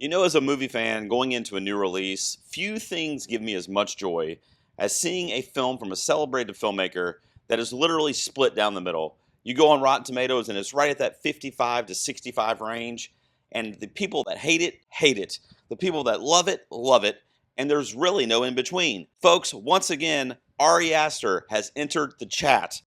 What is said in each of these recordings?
You know, as a movie fan going into a new release, few things give me as much joy as seeing a film from a celebrated filmmaker that is literally split down the middle. You go on Rotten Tomatoes and it's right at that 55 to 65 range, and the people that hate it, hate it. The people that love it, and there's really no in between. Folks, once again, Ari Aster has entered the chat.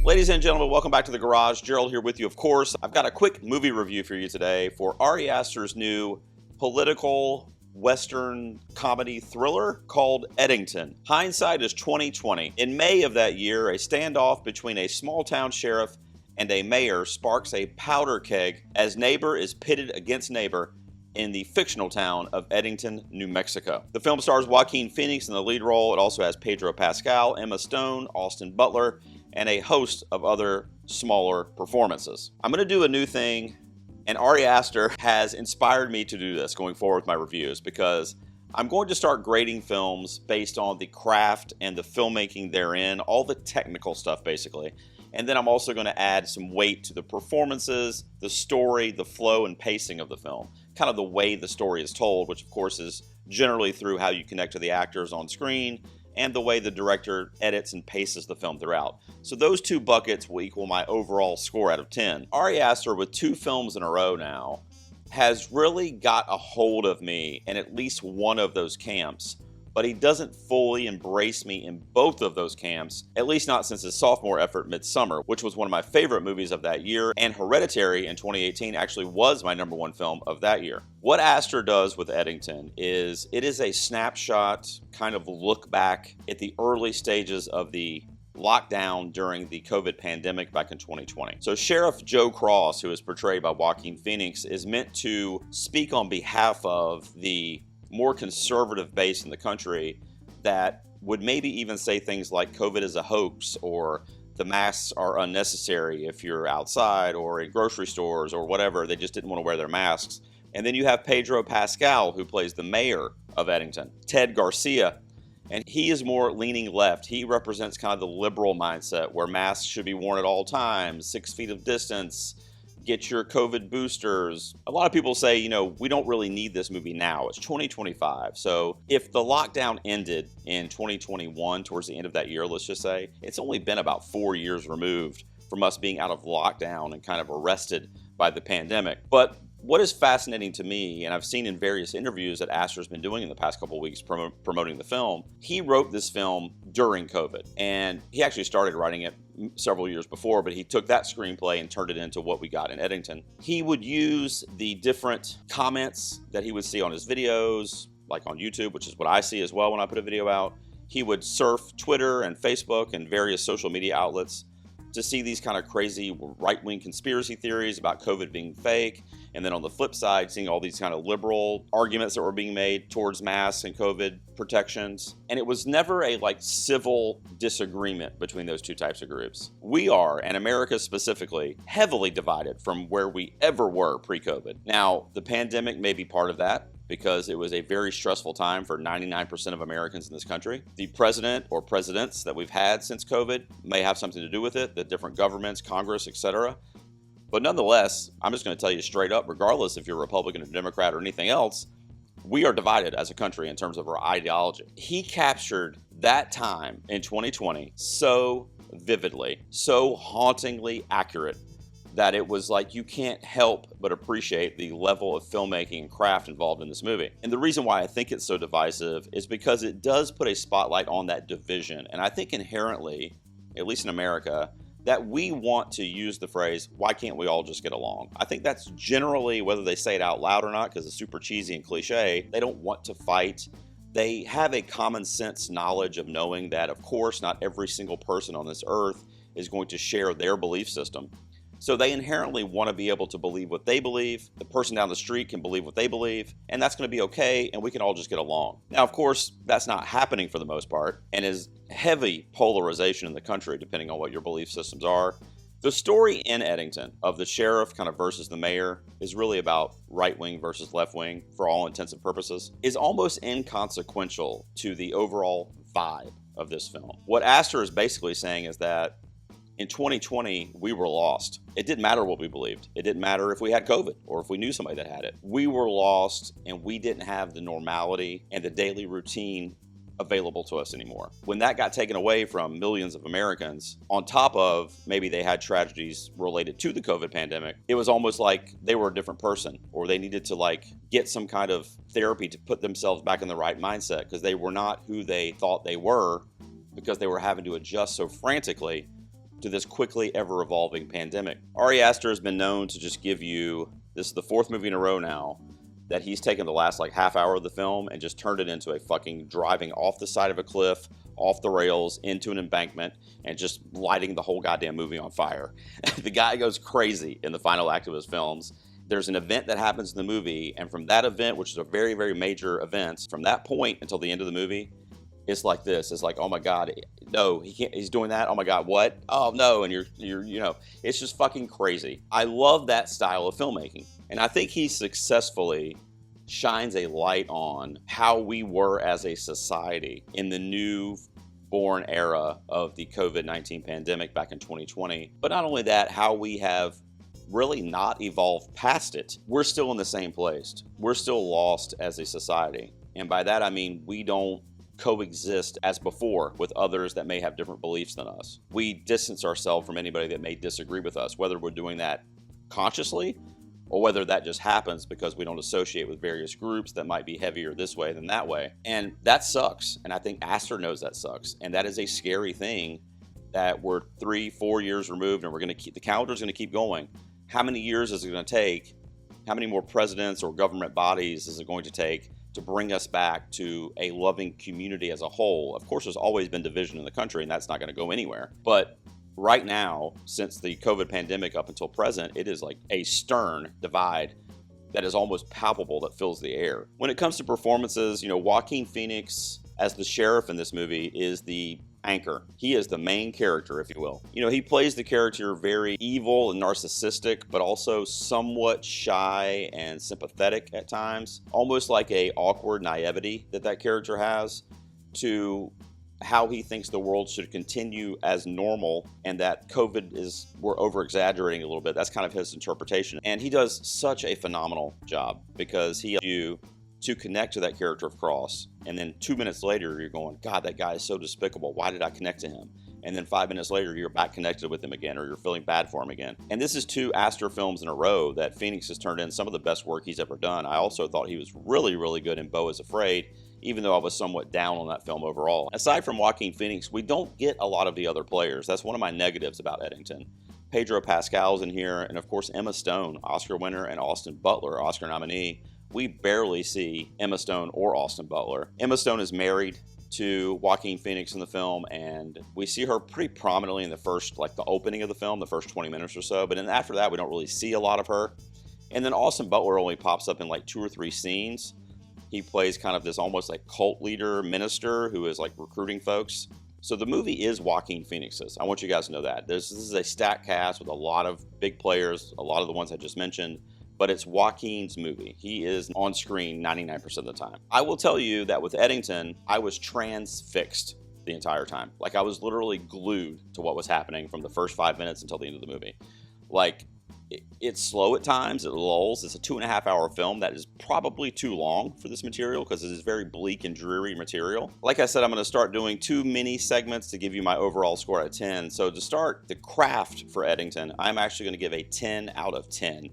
Ladies and gentlemen, welcome back to the garage. Gerald here with you, of course. I've got a quick movie review for you today for Ari Aster's new political Western comedy thriller called Eddington. Hindsight is 2020. In May of that year, a standoff between a small town sheriff and a mayor sparks a powder keg as neighbor is pitted against neighbor in the fictional town of Eddington, New Mexico. The film stars Joaquin Phoenix in the lead role. It also has Pedro Pascal, Emma Stone, Austin Butler, and a host of other smaller performances. I'm going to do a new thing, and Ari Aster has inspired me to do this going forward with my reviews, because I'm going to start grading films based on the craft and the filmmaking therein, all the technical stuff basically. And then I'm also going to add some weight to the performances, the story, the flow and pacing of the film. Kind of the way the story is told, which of course is generally through how you connect to the actors on screen and the way the director edits and paces the film throughout. So those two buckets will equal my overall score out of 10. Ari Aster, with 2 films in a row now, has really got a hold of me in at least one of those camps, but he doesn't fully embrace me in both of those camps, at least not since his sophomore effort, Midsummer, which was one of my favorite movies of that year, and Hereditary in 2018 actually was my #1 film of that year. What Aster does with Eddington is it is a snapshot kind of look back at the early stages of the lockdown during the COVID pandemic back in 2020. So Sheriff Joe Cross, who is portrayed by Joaquin Phoenix, is meant to speak on behalf of the more conservative base in the country that would maybe even say things like COVID is a hoax, or the masks are unnecessary if you're outside or in grocery stores or whatever. They just didn't want to wear their masks. And then you have Pedro Pascal, who plays the mayor of Eddington, Ted Garcia, and he is more leaning left. He represents kind of the liberal mindset where masks should be worn at all times, 6 feet of distance, get your COVID boosters. A lot of people say, you know, we don't really need this movie now. It's 2025. So if the lockdown ended in 2021, towards the end of that year, let's just say, it's only been about 4 years removed from us being out of lockdown and kind of arrested by the pandemic. But what is fascinating to me, and I've seen in various interviews that Aster's been doing in the past couple of weeks promoting the film, he wrote this film during COVID. And he actually started writing it several years before, but he took that screenplay and turned it into what we got in Eddington. He would use the different comments that he would see on his videos, like on YouTube, which is what I see as well when I put a video out. He would surf Twitter and Facebook and various social media outlets to see these kind of crazy right-wing conspiracy theories about COVID being fake. And then on the flip side, seeing all these kind of liberal arguments that were being made towards masks and COVID protections. And it was never a civil disagreement between those two types of groups. We are, and America specifically, heavily divided from where we ever were pre-COVID. Now, the pandemic may be part of that, because it was a very stressful time for 99% of Americans in this country. The president or presidents that we've had since COVID may have something to do with it, the different governments, Congress, etc. But nonetheless, I'm just going to tell you straight up, regardless if you're Republican or Democrat or anything else, we are divided as a country in terms of our ideology. He captured that time in 2020 so vividly, so hauntingly accurate, that it was like you can't help but appreciate the level of filmmaking and craft involved in this movie. And the reason why I think it's so divisive is because it does put a spotlight on that division. And I think inherently, at least in America, that we want to use the phrase, why can't we all just get along? I think that's generally, whether they say it out loud or not, because it's super cheesy and cliche, they don't want to fight. They have a common sense knowledge of knowing that, of course, not every single person on this earth is going to share their belief system. So they inherently want to be able to believe what they believe. The person down the street can believe what they believe, and that's going to be okay, and we can all just get along. Now, of course, that's not happening for the most part, and is heavy polarization in the country, depending on what your belief systems are. The story in Eddington of the sheriff kind of versus the mayor is really about right-wing versus left-wing for all intents and purposes, is almost inconsequential to the overall vibe of this film. What Aster is basically saying is that In 2020, we were lost. It didn't matter what we believed. It didn't matter if we had COVID or if we knew somebody that had it. We were lost, and we didn't have the normality and the daily routine available to us anymore. When that got taken away from millions of Americans, on top of maybe they had tragedies related to the COVID pandemic, it was almost like they were a different person, or they needed to like get some kind of therapy to put themselves back in the right mindset, because they were not who they thought they were, because they were having to adjust so frantically to this quickly ever evolving pandemic. Ari Aster has been known to just give you, this is the 4th movie in a row now, that he's taken the last like half hour of the film and just turned it into a fucking driving off the side of a cliff, off the rails, into an embankment, and just lighting the whole goddamn movie on fire. The guy goes crazy in the final act of his films. There's an event that happens in the movie, and from that event, which is a very, very major event, from that point until the end of the movie, it's like this. It's like, oh my God, no, he can't, he's doing that. Oh my God, what? Oh no, and you're, you know, it's just fucking crazy. I love that style of filmmaking. And I think he successfully shines a light on how we were as a society in the newborn era of the COVID-19 pandemic back in 2020. But not only that, how we have really not evolved past it. We're still in the same place. We're still lost as a society. And by that, I mean, we don't coexist as before with others that may have different beliefs than us. We distance ourselves from anybody that may disagree with us, whether we're doing that consciously or whether that just happens because we don't associate with various groups that might be heavier this way than that way. And that sucks. And I think Aster knows that sucks. And that is a scary thing, that we're 3-4 years removed, and we're going to keep, the calendar's going to keep going. How many years is it going to take? How many more presidents or government bodies is it going to take to bring us back to a loving community as a whole? Of course, there's always been division in the country, and that's not going to go anywhere. But right now, since the COVID pandemic up until present, it is like a stern divide that is almost palpable, that fills the air. When it comes to performances, you know, Joaquin Phoenix as the sheriff in this movie is the anchor. He is the main character, if you will. You know, he plays the character very evil and narcissistic, but also somewhat shy and sympathetic at times. Almost like a awkward naivety that character has to how he thinks the world should continue as normal, and that COVID is, we're over exaggerating a little bit. That's kind of his interpretation. And he does such a phenomenal job, because he helps you to connect to that character of Cross, and then 2 minutes later you're going, God, that guy is so despicable, why did I connect to him? And then 5 minutes later you're back connected with him again, or you're feeling bad for him again. And this is 2 Aster films in a row that Phoenix has turned in some of the best work he's ever done. I also thought he was really, really good in Beau is Afraid, even though I was somewhat down on that film overall. Aside from Joaquin Phoenix, we don't get a lot of the other players. That's one of my negatives about Eddington. Pedro Pascal's in here, and of course Emma Stone, Oscar winner, and Austin Butler, Oscar nominee. We barely see Emma Stone or Austin Butler. Emma Stone is married to Joaquin Phoenix in the film, and we see her pretty prominently in the first, like the opening of the film, the first 20 minutes or so, but then after that we don't really see a lot of her. And then Austin Butler only pops up in like 2 or 3 scenes. He plays kind of this almost like cult leader minister who is like recruiting folks. So the movie is Joaquin Phoenix's. I want you guys to know that. This is a stacked cast with a lot of big players, a lot of the ones I just mentioned, but it's Joaquin's movie. He is on screen 99% of the time. I will tell you that with Eddington, I was transfixed the entire time. Like, I was literally glued to what was happening from the first 5 minutes until the end of the movie. Like, it's slow at times, it lulls. It's a 2.5-hour film that is probably too long for this material, because it is very bleak and dreary material. Like I said, I'm going to start doing 2 mini segments to give you my overall score out of 10. So to start, the craft for Eddington, I'm actually going to give a 10 out of 10.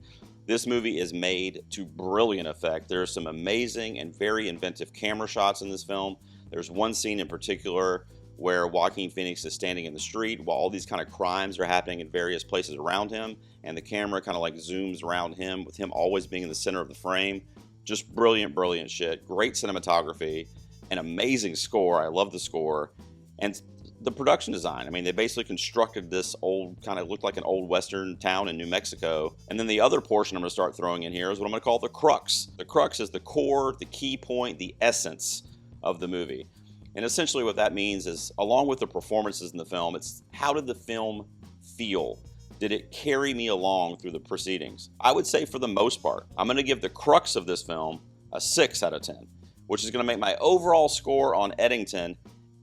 This movie is made to brilliant effect. There are some amazing and very inventive camera shots in this film. There's one scene in particular where Joaquin Phoenix is standing in the street while all these kind of crimes are happening in various places around him, and the camera kind of like zooms around him, with him always being in the center of the frame. Just brilliant, brilliant shit. Great cinematography, an amazing score. I love the score. And the production design, I mean, they basically constructed this old, kind of looked like an old western town in New Mexico. And then the other portion I'm going to start throwing in here is what I'm going to call the crux. The crux is the core, the key point, the essence of the movie. And essentially what that means is, along with the performances in the film, it's how did the film feel? Did it carry me along through the proceedings? I would say for the most part, I'm going to give the crux of this film a 6 out of 10, which is going to make my overall score on Eddington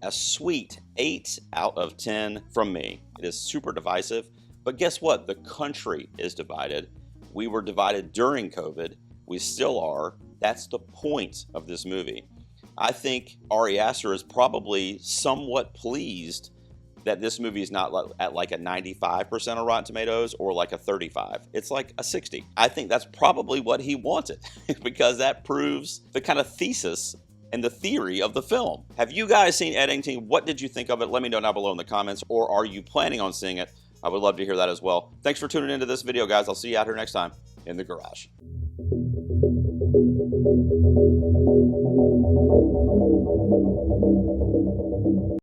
a sweet 8 out of 10 from me. It is super divisive, but guess what? The country is divided. We were divided during COVID. We still are. That's the point of this movie. I think Ari Aster is probably somewhat pleased that this movie is not at like a 95% of Rotten Tomatoes or like a 35. It's like a 60. I think that's probably what he wanted because that proves the kind of thesis and the theory of the film. Have you guys seen Eddington? What did you think of it? Let me know down below in the comments, or are you planning on seeing it? I would love to hear that as well. Thanks for tuning into this video, guys. I'll see you out here next time in the garage.